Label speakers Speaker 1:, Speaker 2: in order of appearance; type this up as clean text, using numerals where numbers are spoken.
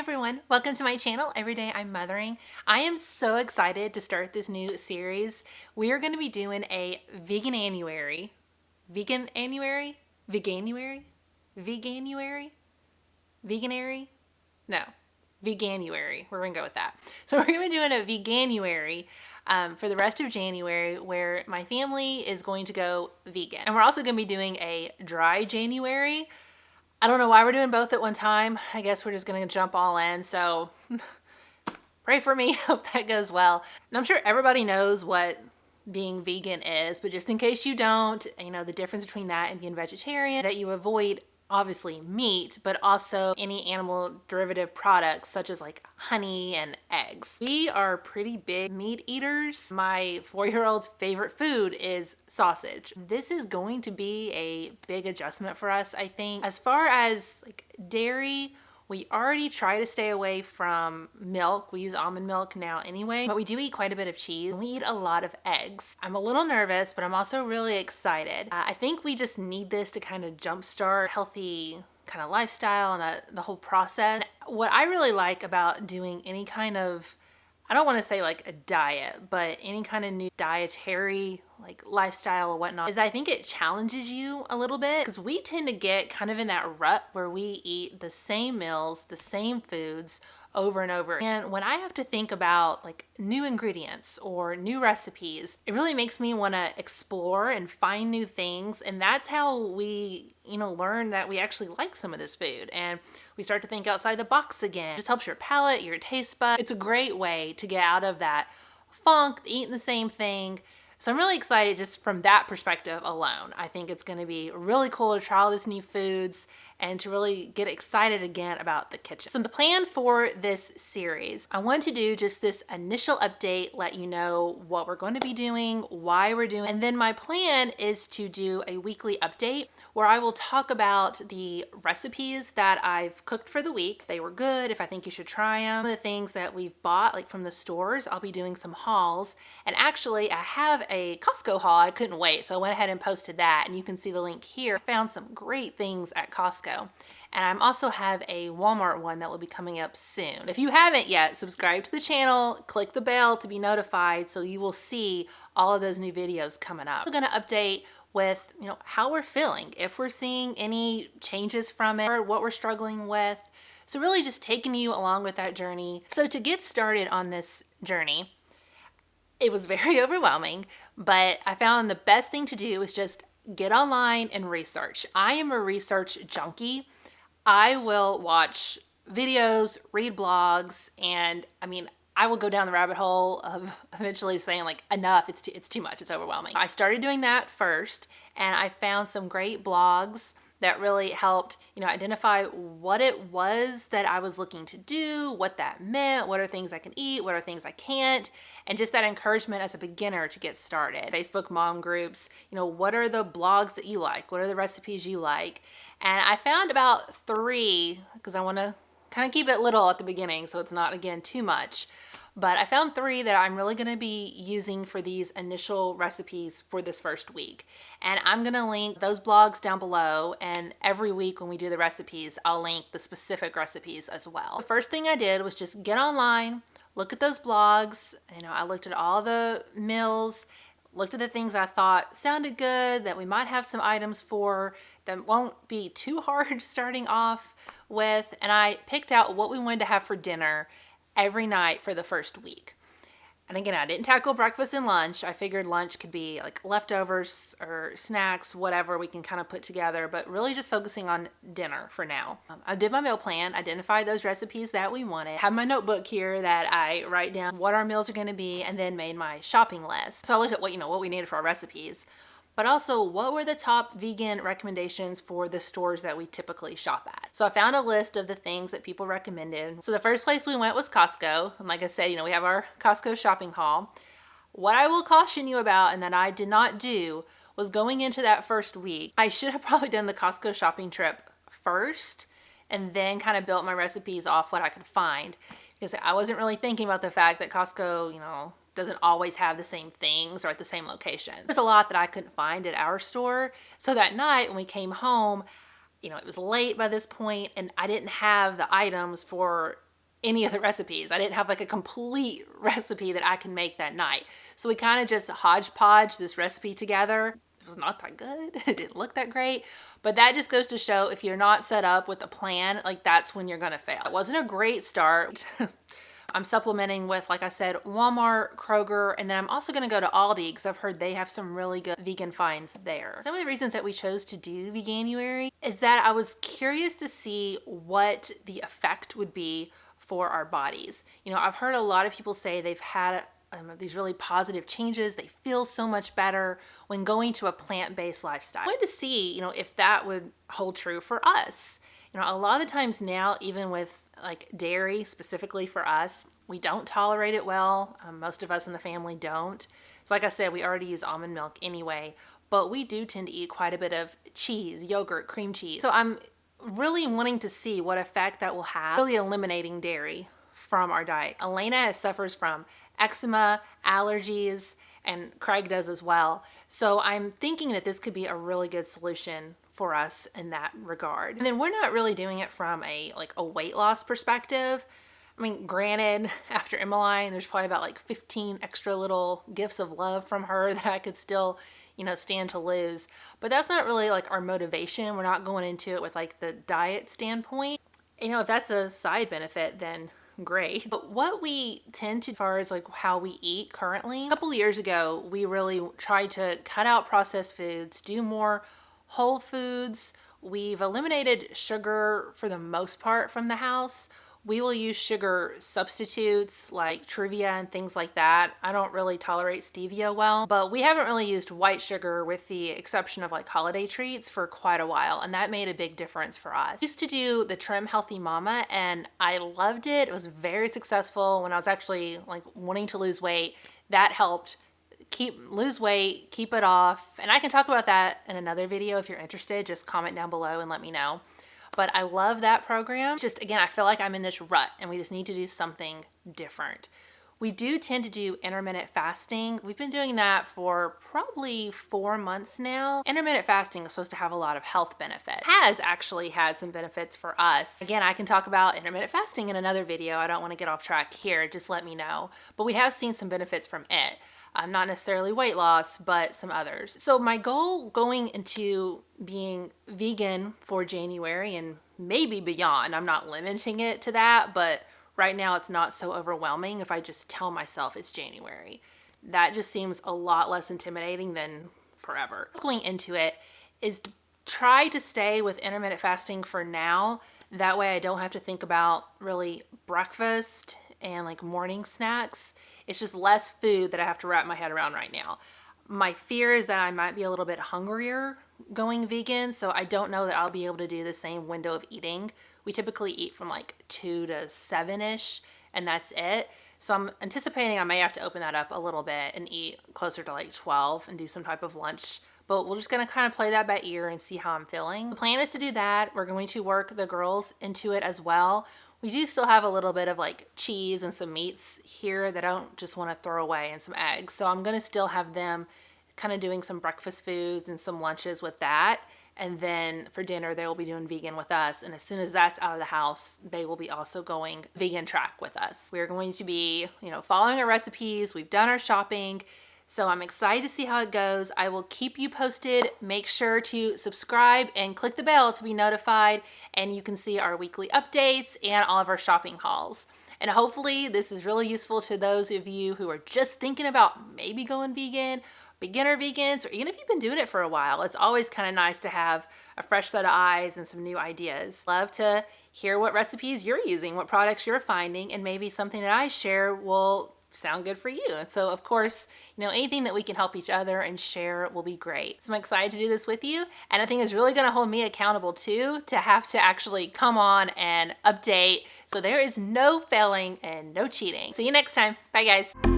Speaker 1: everyone, welcome to my channel. Every day I'm mothering. I am so excited to start this new series. We are going to be doing a veganuary. Veganuary? Veganuary? Veganuary? Veganuary? No. Veganuary. We're going to go with that. So we're going to be doing a veganuary for the rest of January, where my family is going to go vegan. And we're also going to be doing a dry January. I don't know why we're doing both at one time. I guess we're just going to jump all in. So pray for me. Hope that goes well. And I'm sure everybody knows what being vegan is, but just in case you don't, you know, the difference between that and being vegetarian is that you avoid obviously meat, but also any animal derivative products such as like honey and eggs. We are pretty big meat eaters. My 4-year-old's favorite food is sausage. This is going to be a big adjustment for us, I think. As far as like dairy, we already try to stay away from milk. We use almond milk now anyway, but we do eat quite a bit of cheese. We eat a lot of eggs. I'm a little nervous, but I'm also really excited. I think we just need this to kind of jumpstart healthy kind of lifestyle and the whole process. What I really like about doing any kind of, I don't want to say like a diet, but any kind of new dietary like lifestyle or whatnot, is I think it challenges you a little bit, because we tend to get kind of in that rut where we eat the same meals, the same foods over and over. And when I have to think about like new ingredients or new recipes, it really makes me want to explore and find new things. And that's how we, learn that we actually like some of this food. And we start to think outside the box again. It just helps your palate, your taste bud. It's a great way to get out of that funk, eating the same thing. So I'm really excited just from that perspective alone. I think it's going to be really cool to try all these new foods and to really get excited again about the kitchen. So the plan for this series, I want to do just this initial update, let you know what we're going to be doing, why we're doing, and then my plan is to do a weekly update where I will talk about the recipes that I've cooked for the week. They were good, if I think you should try them. Some of the things that we've bought like from the stores, I'll be doing some hauls. And actually I have a Costco haul. I couldn't wait, so I went ahead and posted that, and you can see the link here. I found some great things at Costco. And I also have a Walmart one that will be coming up soon. If you haven't yet, subscribe to the channel, click the bell to be notified so you will see all of those new videos coming up. We're going to update with, how we're feeling, if we're seeing any changes from it, or what we're struggling with. So really just taking you along with that journey. So to get started on this journey, it was very overwhelming, but I found the best thing to do is just get online and research. I am a research junkie. I will watch videos, read blogs, and I will go down the rabbit hole of eventually saying like, enough, it's too much, it's overwhelming. I started doing that first, and I found some great blogs that really helped, identify what it was that I was looking to do, what that meant, what are things I can eat, what are things I can't, and just that encouragement as a beginner to get started. Facebook mom groups, what are the blogs that you like? What are the recipes you like? And I found about 3, because I want to kind of keep it little at the beginning so it's not, again, too much. But I found 3 that I'm really going to be using for these initial recipes for this first week. And I'm going to link those blogs down below, and every week when we do the recipes, I'll link the specific recipes as well. The first thing I did was just get online, look at those blogs. I looked at all the meals, looked at the things I thought sounded good, that we might have some items for, that won't be too hard starting off with. And I picked out what we wanted to have for dinner every night for the first week. And again, I didn't tackle breakfast and lunch. I figured lunch could be like leftovers or snacks, whatever we can kind of put together, but really just focusing on dinner for now. I did my meal plan, identified those recipes that we wanted, have my notebook here that I write down what our meals are going to be, and then made my shopping list. So I looked at what we needed for our recipes, but also what were the top vegan recommendations for the stores that we typically shop at. So I found a list of the things that people recommended. So the first place we went was Costco. And like I said, we have our Costco shopping haul. What I will caution you about, and that I did not do, was going into that first week, I should have probably done the Costco shopping trip first and then kind of built my recipes off what I could find. Because I wasn't really thinking about the fact that Costco, doesn't always have the same things or at the same location. There's a lot that I couldn't find at our store. So that night when we came home, it was late by this point, and I didn't have the items for any of the recipes. I didn't have like a complete recipe that I can make that night. So we kind of just hodgepodge this recipe together. It was not that good. It didn't look that great. But that just goes to show if you're not set up with a plan, like that's when you're gonna fail. It wasn't a great start. I'm supplementing with, like I said, Walmart, Kroger, and then I'm also gonna go to Aldi because I've heard they have some really good vegan finds there. Some of the reasons that we chose to do Veganuary is that I was curious to see what the effect would be for our bodies. You know, I've heard a lot of people say they've had these really positive changes. They feel so much better when going to a plant-based lifestyle. I wanted to see, you know, if that would hold true for us. You know, a lot of the times now, even with like dairy specifically for us, we don't tolerate it well. Most of us in the family don't. So like I said, we already use almond milk anyway, but we do tend to eat quite a bit of cheese, yogurt, cream cheese. So I'm really wanting to see what effect that will have, really eliminating dairy from our diet. Elena suffers from eczema, allergies, and Craig does as well. So I'm thinking that this could be a really good solution for us in that regard. And then we're not really doing it from a weight loss perspective. I mean, granted, after Emmeline, there's probably about like 15 extra little gifts of love from her that I could still, you know, stand to lose. But that's not really like our motivation. We're not going into it with like the diet standpoint. You know, if that's a side benefit, then great. But what we tend to, as far as like how we eat currently, a couple of years ago, we really tried to cut out processed foods, do more whole foods. We've eliminated sugar for the most part from the house. We will use sugar substitutes like Truvia and things like that. I don't really tolerate stevia well, but we haven't really used white sugar with the exception of like holiday treats for quite a while, and that made a big difference for us. I used to do the Trim Healthy Mama and I loved it. It was very successful when I was actually like wanting to lose weight. That helped lose weight, keep it off, and I can talk about that in another video if you're interested. Just comment down below and let me know. But I love that program. Just again, I feel like I'm in this rut and we just need to do something different. We do tend to do intermittent fasting. We've been doing that for probably 4 months now. Intermittent fasting is supposed to have a lot of health benefits. It has actually had some benefits for us. Again, I can talk about intermittent fasting in another video. I don't want to get off track here. Just let me know. But we have seen some benefits from it. Not necessarily weight loss, but some others. So my goal going into being vegan for January and maybe beyond, I'm not limiting it to that, but right now it's not so overwhelming if I just tell myself it's January. That just seems a lot less intimidating than forever. Going into it is to try to stay with intermittent fasting for now. That way I don't have to think about really breakfast and like morning snacks. It's just less food that I have to wrap my head around right now. My fear is that I might be a little bit hungrier going vegan, so I don't know that I'll be able to do the same window of eating. We typically eat from like 2 to 7-ish, and that's it. So I'm anticipating I may have to open that up a little bit and eat closer to like 12 and do some type of lunch. But we're just gonna kind of play that by ear and see how I'm feeling. The plan is to do that. We're going to work the girls into it as well. We do still have a little bit of like cheese and some meats here that I don't just want to throw away, and some eggs. So I'm going to still have them kind of doing some breakfast foods and some lunches with that. And then for dinner, they will be doing vegan with us. And as soon as that's out of the house, they will be also going vegan track with us. We're going to be, you know, following our recipes. We've done our shopping. So I'm excited to see how it goes. I will keep you posted. Make sure to subscribe and click the bell to be notified, and you can see our weekly updates and all of our shopping hauls. And hopefully this is really useful to those of you who are just thinking about maybe going vegan, beginner vegans, or even if you've been doing it for a while. It's always kind of nice to have a fresh set of eyes and some new ideas. Love to hear what recipes you're using, what products you're finding, and maybe something that I share will sound good for you. And so of course, you know, anything that we can help each other and share will be great. So I'm excited to do this with you, and I think it's really going to hold me accountable too, to have to actually come on and update. So there is no failing and no cheating. See you next time. Bye guys.